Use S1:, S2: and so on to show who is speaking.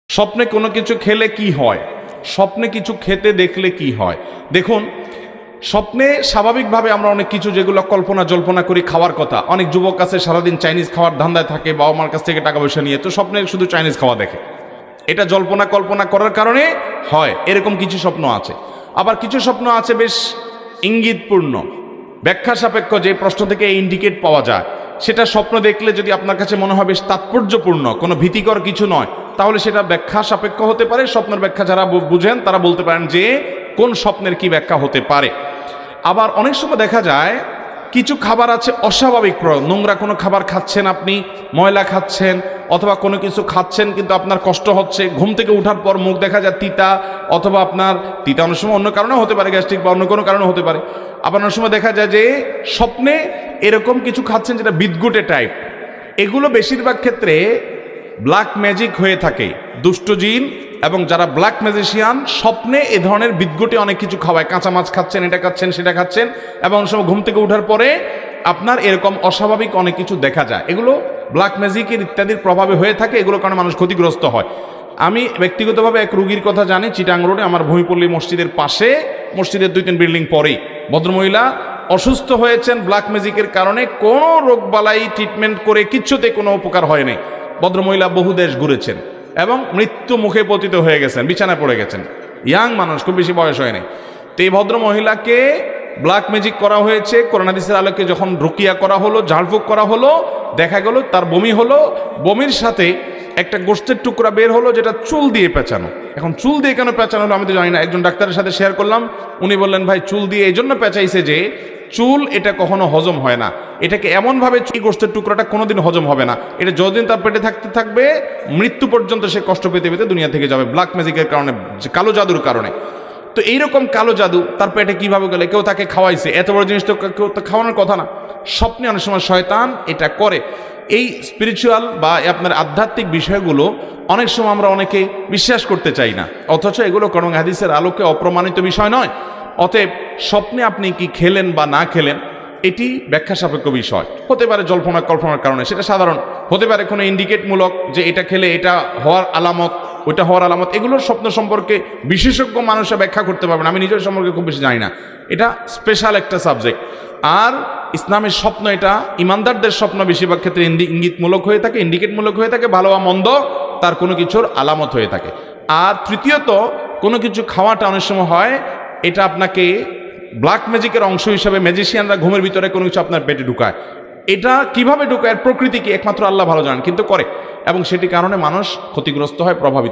S1: স্বপ্নে কোনো কিছু খেলে কি হয়, স্বপ্নে কিছু খেতে দেখলে কি হয়। দেখুন, স্বপ্নে স্বাভাবিকভাবে আমরা অনেক কিছু যেগুলো কল্পনা জল্পনা করি খাওয়ার কথা, অনেক যুবক আছে সারাদিন চাইনিজ খাওয়ার ধান্দায় থাকে, বাবা মার কাছ থেকে টাকা পয়সা নিয়ে, তো স্বপ্নে শুধু চাইনিজ খাওয়া দেখে, এটা জল্পনা কল্পনা করার কারণে হয়। এরকম কিছু স্বপ্ন আছে। আবার কিছু স্বপ্ন আছে বেশ ইঙ্গিতপূর্ণ, ব্যাখ্যা সাপেক্ষ, যে প্রশ্ন থেকে ইন্ডিকেট পাওয়া যায়, সেটা স্বপ্ন দেখলে যদি আপনার কাছে মনে হয় বেশ তাৎপর্যপূর্ণ, কোনো ভীতিকর কিছু নয়, তাহলে সেটা ব্যাখ্যা সাপেক্ষ হতে পারে। স্বপ্নের ব্যাখ্যা যারা বুঝেন তারা বলতে পারেন যে কোন স্বপ্নের কি ব্যাখ্যা হতে পারে। আবার অনেক সময় দেখা যায় কিছু খাবার আছে অস্বাভাবিক প্রয়োগ, নোংরা কোনো খাবার খাচ্ছেন আপনি, ময়লা খাচ্ছেন, অথবা কোনো কিছু খাচ্ছেন কিন্তু আপনার কষ্ট হচ্ছে, ঘুম থেকে ওঠার পর মুখ দেখা যায় তিতা, অথবা আপনার তিতা অনেক সময় অন্য কারণে হতে পারে, গ্যাস্ট্রিক বা অন্য কোনো কারণে হতে পারে। আবার অনেক সময় দেখা যায় যে স্বপ্নে এরকম কিছু খাচ্ছেন যেটা বিদঘুটে টাইপ। এগুলো বেশিরভাগ ক্ষেত্রে ব্ল্যাক ম্যাজিক হয়ে থাকে। দুষ্ট জিন এবং যারা ব্ল্যাক ম্যাজিশিয়ান স্বপ্নে এ ধরনের বিদঘুটে অনেক কিছু খাওয়ায়, কাঁচা মাছ খাচ্ছেন, এটা খাচ্ছেন, সেটা খাচ্ছেন, এবং অনেক সময় ঘুম থেকে ওঠার পরে আপনার এরকম অস্বাভাবিক অনেক কিছু দেখা যায়। এগুলো ব্ল্যাক ম্যাজিকের ইত্যাদির প্রভাবে হয়ে থাকে, এগুলোর কারণে মানুষ ক্ষতিগ্রস্ত হয়। আমি ব্যক্তিগতভাবে এক রুগীর কথা জানি, চিটাং রোডে আমার ভূমিপল্লী মসজিদের পাশে, মসজিদের 2-3 বিল্ডিং পরেই ভদ্রমহিলা অসুস্থ হয়েছেন ব্ল্যাক ম্যাজিকের কারণে। কোনো রোগবালাই ট্রিটমেন্ট করে কিচ্ছুতে কোনো উপকার হয়নি। ভদ্রমহিলা বহু দেশ ঘুরেছেন এবং মৃত্যু মুখে পতিত হয়ে গেছেন, বিছানায় পড়ে গেছেন। ইয়াং মানুষ, খুব বেশি বয়স হয়নি। তো এই ভদ্রমহিলাকে ব্ল্যাক ম্যাজিক করা হয়েছে। কোরআন হাদিসের আলোকে যখন রুকিয়া করা হলো, ঝাড়ফুঁক করা হলো, দেখা গেল তার বমি হলো, বমির সাথে একটা গোশতের টুকরা বের হলো যেটা চুল দিয়ে পেঁচানো। এখন চুল দিয়ে কেন পেঁচানো হলো আমি তো জানি না। একজন ডাক্তারের সাথে শেয়ার করলাম, উনি বললেন ভাই চুল দিয়ে এই জন্য পেঁচাইছে যে চুল এটা কখনো হজম হয় না, এটাকে এমনভাবে এই গোশতের টুকরাটা কোনোদিন হজম হবে না, এটা যতদিন তার পেটে থাকতে থাকবে মৃত্যু পর্যন্ত সে কষ্ট পেতে পেতে দুনিয়া থেকে যাবে ব্ল্যাক ম্যাজিকের কারণে, কালো জাদুর কারণে। তো এইরকম কালো জাদু তার পেটে কিভাবে গেলে, কেউ তাকে খাওয়াইছে, এত বড় জিনিস তো কেউ তো খাওয়ানোর কথা না। স্বপ্নে অনেক সময় শয়তান এটা করে। এই স্পিরিচুয়াল বা আপনার আধ্যাত্মিক বিষয়গুলো অনেক সময় আমরা অনেকে বিশ্বাস করতে চাই না, অথচ এগুলো কোরআন হাদিসের আলোকে অপ্রমাণিত বিষয় নয়। অতএব স্বপ্নে আপনি কি খেলেন বা না খেলেন এটি ব্যাখ্যা সাপেক্ষ বিষয়। হতে পারে জল্পনা কল্পনার কারণে, সেটা সাধারণ। হতে পারে কোনো ইন্ডিকেটমূলক, যে এটা খেলে এটা হওয়ার আলামত, ওইটা হওয়ার আলামত। এগুলোর স্বপ্ন সম্পর্কে বিশেষজ্ঞ মানুষরা ব্যাখ্যা করতে পারবেন, আমি নিজের সম্পর্কে খুব বেশি জানি না, এটা স্পেশাল একটা সাবজেক্ট। আর ইসলামের স্বপ্ন এটা ইমানদারদের স্বপ্ন বেশিরভাগ ক্ষেত্রে ইঙ্গিতমূলক হয়ে থাকে, ইন্ডিকেটমূলক হয়ে থাকে, ভালো বা মন্দ তার কোনো কিছুর আলামত হয়ে থাকে। আর তৃতীয়ত, কোনো কিছু খাওয়াটা অনেক সময় হয় এটা আপনাকে ব্ল্যাক ম্যাজিকের অংশ হিসাবে, ম্যাজিশিয়ানরা ঘুমের ভিতরে কোনো কিছু আপনার পেটে ঢুকায়। এটা কিভাবে ঢুকায়, প্রকৃতি কি, একমাত্র আল্লাহ ভালো জানেন, কিন্তু করে, এবং সেটি কারণে মানুষ ক্ষতিগ্রস্ত হয়, প্রভাবিত।